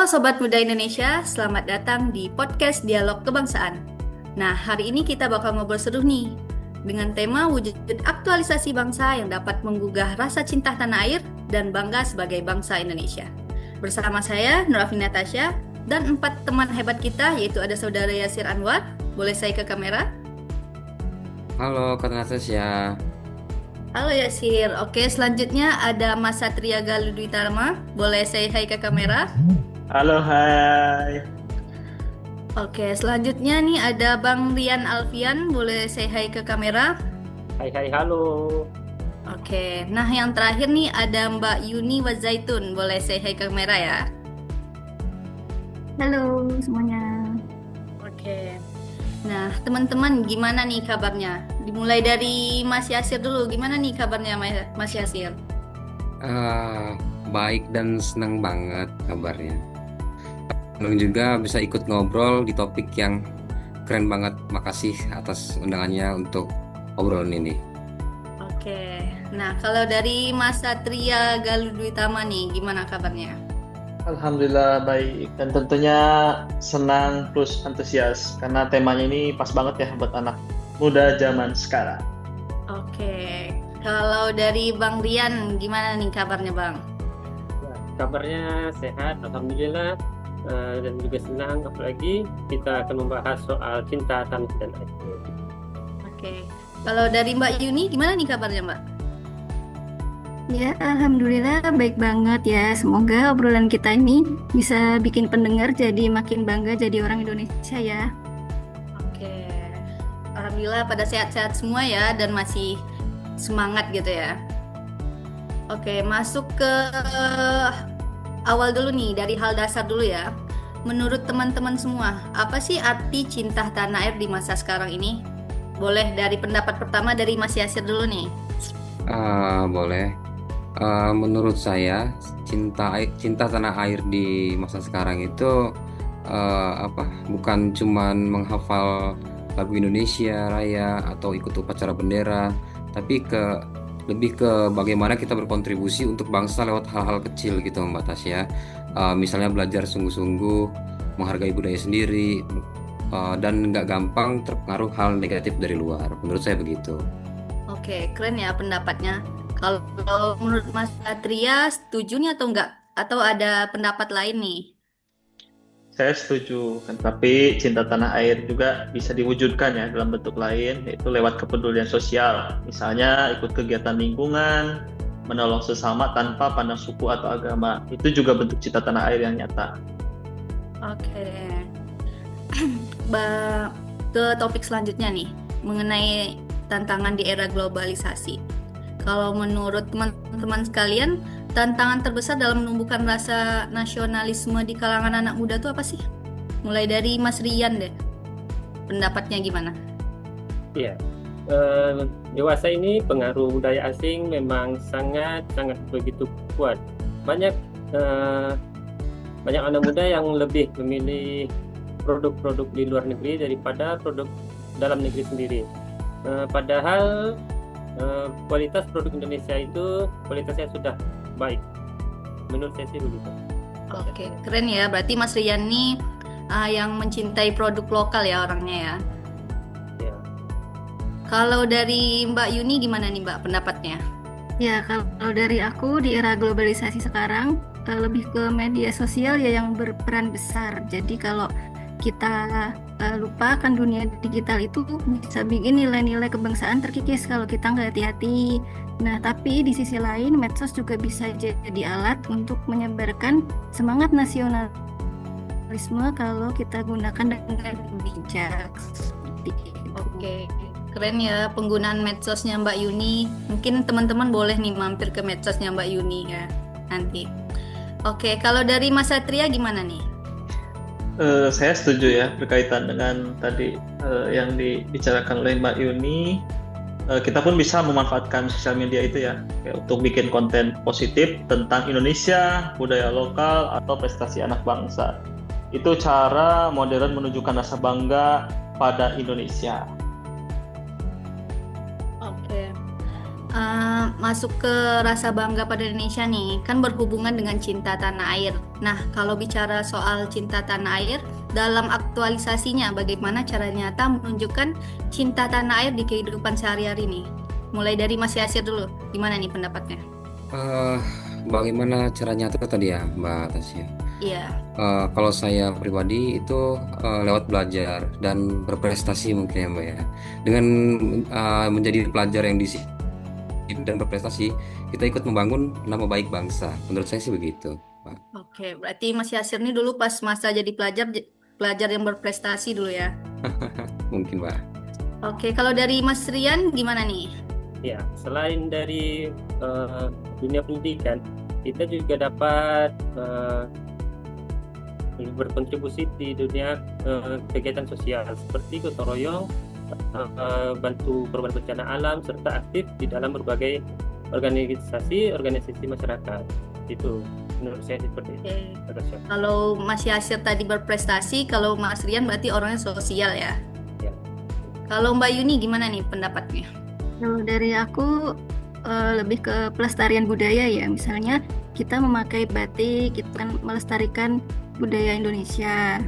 Halo Sobat Muda Indonesia, selamat datang di podcast Dialog Kebangsaan. Nah, hari ini kita bakal ngobrol seru nih dengan tema wujud aktualisasi bangsa yang dapat menggugah rasa cinta tanah air dan bangga sebagai bangsa Indonesia. Bersama saya, Nurafi Natasha, dan 4 teman hebat kita, yaitu ada Saudara Yasir Anwar. Boleh saya ke kamera? Halo Kak Natasha. Halo Yasir. Oke, selanjutnya ada Mas Satria Galudwitama. Boleh saya hai ke kamera? Halo, hai. Oke, selanjutnya nih ada Bang Rian Alfian. Boleh say hi ke kamera? Hai, hai, halo. Oke, nah yang terakhir nih ada Mbak Yuni Wazaitun. Boleh say hi ke kamera ya? Halo semuanya. Oke. Nah, teman-teman gimana nih kabarnya? Dimulai dari Mas Yasir dulu. Gimana nih kabarnya Mas Yasir? Baik dan senang banget kabarnya. Senang juga bisa ikut ngobrol di topik yang keren banget. Makasih atas undangannya untuk obrolan ini. Oke. Nah, kalau dari Mas Satria Galudwitama nih, gimana kabarnya? Alhamdulillah baik dan tentunya senang plus antusias karena temanya ini pas banget ya buat anak muda zaman sekarang. Oke. Kalau dari Bang Rian, gimana nih kabarnya Bang? Ya, kabarnya sehat, alhamdulillah, dan juga senang. Apalagi kita akan membahas soal cinta tanah dan air. Oke. Kalau dari Mbak Yuni, gimana nih kabarnya Mbak? Ya, alhamdulillah baik banget ya. Semoga obrolan kita ini bisa bikin pendengar jadi makin bangga jadi orang Indonesia ya. Oke. Alhamdulillah pada sehat-sehat semua ya dan masih semangat gitu ya. Oke, masuk ke awal dulu nih, dari hal dasar dulu ya. Menurut teman-teman semua, apa sih arti cinta tanah air di masa sekarang ini? Boleh dari pendapat pertama dari Mas Yasir dulu nih. Boleh. Menurut saya cinta tanah air di masa sekarang itu bukan cuman menghafal lagu Indonesia Raya atau ikut upacara bendera, tapi lebih ke bagaimana kita berkontribusi untuk bangsa lewat hal-hal kecil gitu Mbak Tasya. Misalnya belajar sungguh-sungguh, menghargai budaya sendiri, dan nggak gampang terpengaruh hal negatif dari luar. Menurut saya begitu. Oke, keren ya pendapatnya. Kalau menurut Mas Satria, setuju nih atau enggak? Atau ada pendapat lain nih? Saya setuju, kan, tapi cinta tanah air juga bisa diwujudkan ya dalam bentuk lain, yaitu lewat kepedulian sosial. Misalnya ikut kegiatan lingkungan, menolong sesama tanpa pandang suku atau agama. Itu juga bentuk cinta tanah air yang nyata. Oke. Ke topik selanjutnya nih, mengenai tantangan di era globalisasi. Kalau menurut teman-teman sekalian, tantangan terbesar dalam menumbuhkan rasa nasionalisme di kalangan anak muda itu apa sih? Mulai dari Mas Rian deh. Pendapatnya gimana? Iya, dewasa ini pengaruh budaya asing memang sangat begitu kuat. Banyak anak muda yang lebih memilih produk-produk di luar negeri daripada produk dalam negeri sendiri. Padahal kualitas produk Indonesia itu kualitasnya sudah baik. Menurut saya sih begitu. Oke, keren ya. Berarti Mas Rian nih yang mencintai produk lokal ya orangnya ya. Ya. Kalau dari Mbak Yuni gimana nih Mbak pendapatnya? Ya, kalau dari aku di era globalisasi sekarang lebih ke media sosial ya yang berperan besar. Jadi kalau kita lupakan dunia digital itu bisa bikin nilai-nilai kebangsaan terkikis kalau kita nggak hati-hati. Nah, tapi di sisi lain medsos juga bisa jadi alat untuk menyebarkan semangat nasionalisme kalau kita gunakan dengan bijak. Oke, keren ya penggunaan medsosnya Mbak Yuni. Mungkin teman-teman boleh nih mampir ke medsosnya Mbak Yuni ya nanti. Oke, kalau dari Mas Satria gimana nih? Saya setuju ya berkaitan dengan tadi yang dibicarakan oleh Mbak Yuni. Kita pun bisa memanfaatkan sosial media itu ya untuk bikin konten positif tentang Indonesia, budaya lokal, atau prestasi anak bangsa. Itu cara modern menunjukkan rasa bangga pada Indonesia. Oke. Masuk ke rasa bangga pada Indonesia nih, kan berhubungan dengan cinta tanah air. Nah, kalau bicara soal cinta tanah air, dalam aktualisasinya, bagaimana cara nyata menunjukkan cinta tanah air di kehidupan sehari-hari nih? Mulai dari Mas Yasir dulu, gimana nih pendapatnya? Eh, Bagaimana caranya itu tadi ya, Mbak Tasya? Iya, Kalau saya pribadi itu lewat belajar dan berprestasi mungkin ya, Mbak ya. Dengan menjadi pelajar yang disiplin dan berprestasi, kita ikut membangun nama baik bangsa. Menurut saya sih begitu, Pak. oke. Berarti Mas Yasir nih dulu pas masa jadi pelajar, pelajar yang berprestasi dulu ya. Mungkin, Mbak. Oke, kalau dari Mas Rian gimana nih? Ya, selain dari dunia pendidikan, kita juga dapat berkontribusi di dunia kegiatan sosial seperti gotong royong, bantu korban bencana alam, serta aktif di dalam berbagai organisasi masyarakat. Itu menurut saya seperti itu. Oke. Natasha. Kalau Mas Yasir tadi berprestasi, kalau Mas Rian berarti orangnya sosial ya. Ya. Kalau Mbak Yuni gimana nih pendapatnya? Kalau dari aku lebih ke pelestarian budaya ya. Misalnya kita memakai batik, kita kan melestarikan budaya Indonesia.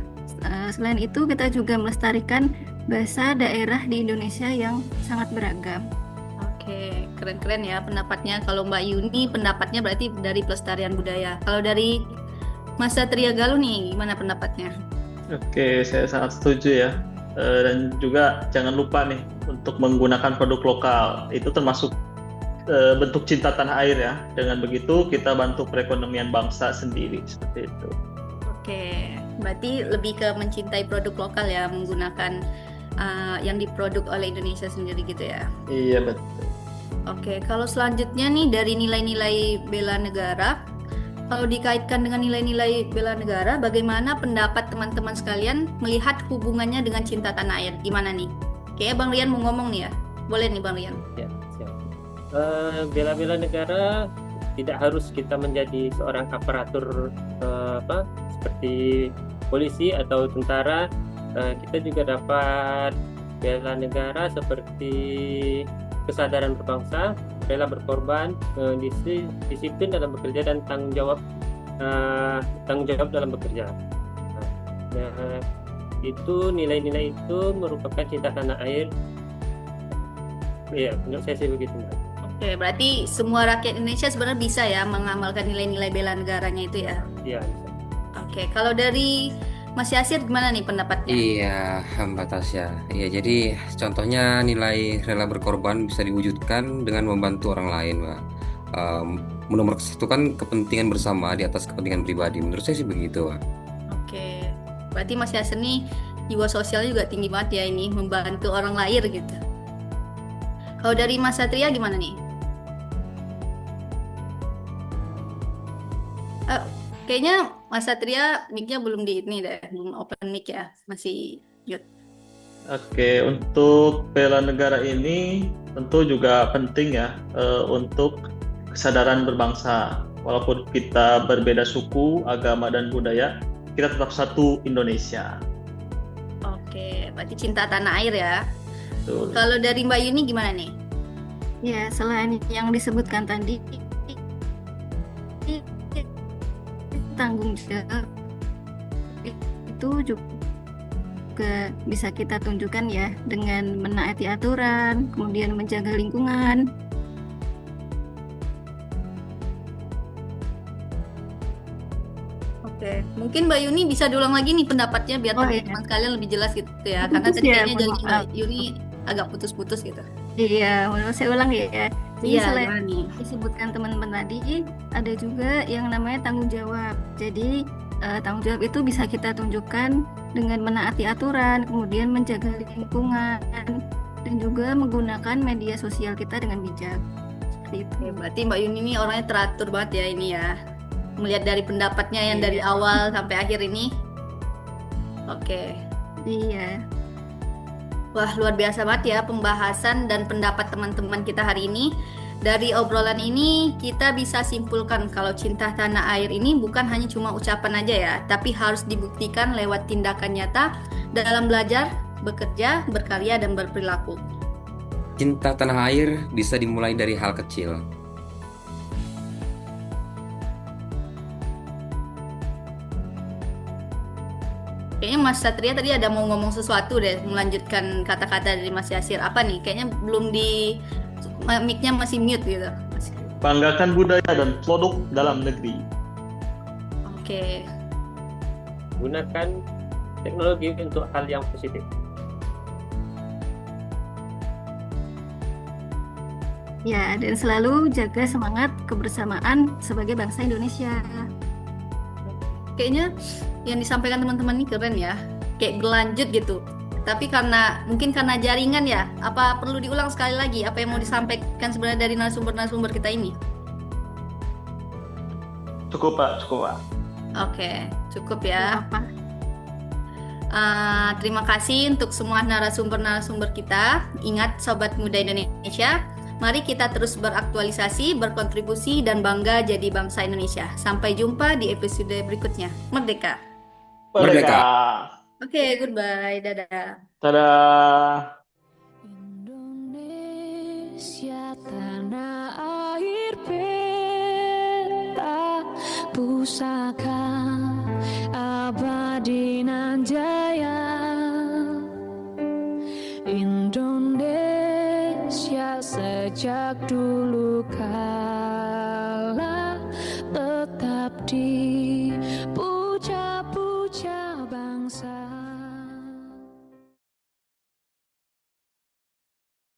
Selain itu kita juga melestarikan bahasa daerah di Indonesia yang sangat beragam. Oke, keren-keren ya pendapatnya. Kalau Mbak Yuni pendapatnya berarti dari pelestarian budaya. Kalau dari Mas Satria Galuh nih, gimana pendapatnya? Oke, saya sangat setuju ya. Dan juga jangan lupa nih untuk menggunakan produk lokal. Itu termasuk bentuk cinta tanah air ya. Dengan begitu kita bantu perekonomian bangsa sendiri seperti itu. Oke, berarti lebih ke mencintai produk lokal ya, menggunakan yang diproduk oleh Indonesia sendiri gitu ya. Iya betul. Oke, kalau selanjutnya nih dari nilai-nilai bela negara, kalau dikaitkan dengan nilai-nilai bela negara, bagaimana pendapat teman-teman sekalian melihat hubungannya dengan cinta tanah air? Gimana nih? Kayaknya Bang Rian mau ngomong nih ya. Boleh nih Bang Rian. Ya, siap. Bela-bela negara tidak harus kita menjadi seorang aparatur seperti polisi atau tentara. Kita juga dapat bela negara seperti kesadaran berbangsa, rela berkorban, disiplin dalam bekerja, dan tanggung jawab dalam bekerja. Nah, itu nilai-nilai itu merupakan cinta tanah air. Iya, menurut saya sih begitu, Mbak. Oke, berarti semua rakyat Indonesia sebenarnya bisa ya mengamalkan nilai-nilai bela negaranya itu ya. Iya, bisa. Oke, kalau dari Mas Yasir gimana nih pendapatnya? Iya, Mbak Tasya. Iya, jadi contohnya nilai rela berkorban bisa diwujudkan dengan membantu orang lain, Mbak. Nomor satu kan kepentingan bersama di atas kepentingan pribadi. Menurut saya sih begitu, Mbak. Oke, berarti Mas Yasir nih jiwa sosialnya juga tinggi banget ya ini, membantu orang lain gitu. Kalau dari Mas Satria gimana nih? Kayaknya Mas Satria mic-nya belum di ini deh, belum open mic ya, masih mute. Oke, untuk bela negara ini tentu juga penting ya untuk kesadaran berbangsa. Walaupun kita berbeda suku, agama, dan budaya, kita tetap satu Indonesia. Oke, berarti cinta tanah air ya. Betul. Kalau dari Mbak Yuni gimana nih? Ya, selain yang disebutkan tadi, tanggung jawab itu juga bisa kita tunjukkan ya dengan menaati aturan, kemudian menjaga lingkungan. Oke, mungkin Mbak Yuni bisa diulang lagi nih pendapatnya biar Oh, iya. teman-teman sekalian lebih jelas gitu ya. Karena Putus tadi ya, kayaknya mohon dari maaf. Mbak Yuni agak putus-putus gitu. Iya, saya ulang ya. Jadi Iya, selain gimana nih? disebutkan teman-teman tadi, ada juga yang namanya tanggung jawab. Jadi tanggung jawab itu bisa kita tunjukkan dengan menaati aturan, kemudian menjaga lingkungan, dan juga menggunakan media sosial kita dengan bijak. Seperti itu. Oke, berarti Mbak Yuni ini orangnya teratur banget ya ini ya. Melihat dari pendapatnya yang dari Iya. awal sampai akhir ini. Oke. Iya. Wah, luar biasa banget ya pembahasan dan pendapat teman-teman kita hari ini. Dari obrolan ini kita bisa simpulkan kalau cinta tanah air ini bukan hanya cuma ucapan aja ya, tapi harus dibuktikan lewat tindakan nyata dalam belajar, bekerja, berkarya, dan berperilaku. cinta tanah air bisa dimulai dari hal kecil. Kayaknya Mas Satria tadi ada mau ngomong sesuatu deh, melanjutkan kata-kata dari Mas Yasir. Apa nih? Kayaknya belum di mic-nya masih mute gitu. Banggakan budaya dan produk dalam negeri. Oke. Gunakan teknologi untuk hal yang positif. Ya, dan selalu jaga semangat kebersamaan sebagai bangsa Indonesia. Kayaknya yang disampaikan teman-teman ini keren ya. Kayak berlanjut gitu. Tapi mungkin karena jaringan ya, apa perlu diulang sekali lagi apa yang mau disampaikan sebenarnya dari narasumber-narasumber kita ini? Cukup Pak, cukup Pak. Oke, cukup ya. Apa? Terima kasih untuk semua narasumber-narasumber kita. Ingat Sobat Muda Indonesia, mari kita terus beraktualisasi, berkontribusi, dan bangga jadi bangsa Indonesia. Sampai jumpa di episode berikutnya. Merdeka! Merdeka. Oke, goodbye. Dadah. Dadah. Indonesia tanah air peta pusaka abadi nan jaya. Indonesia sejak dulu kala tetap di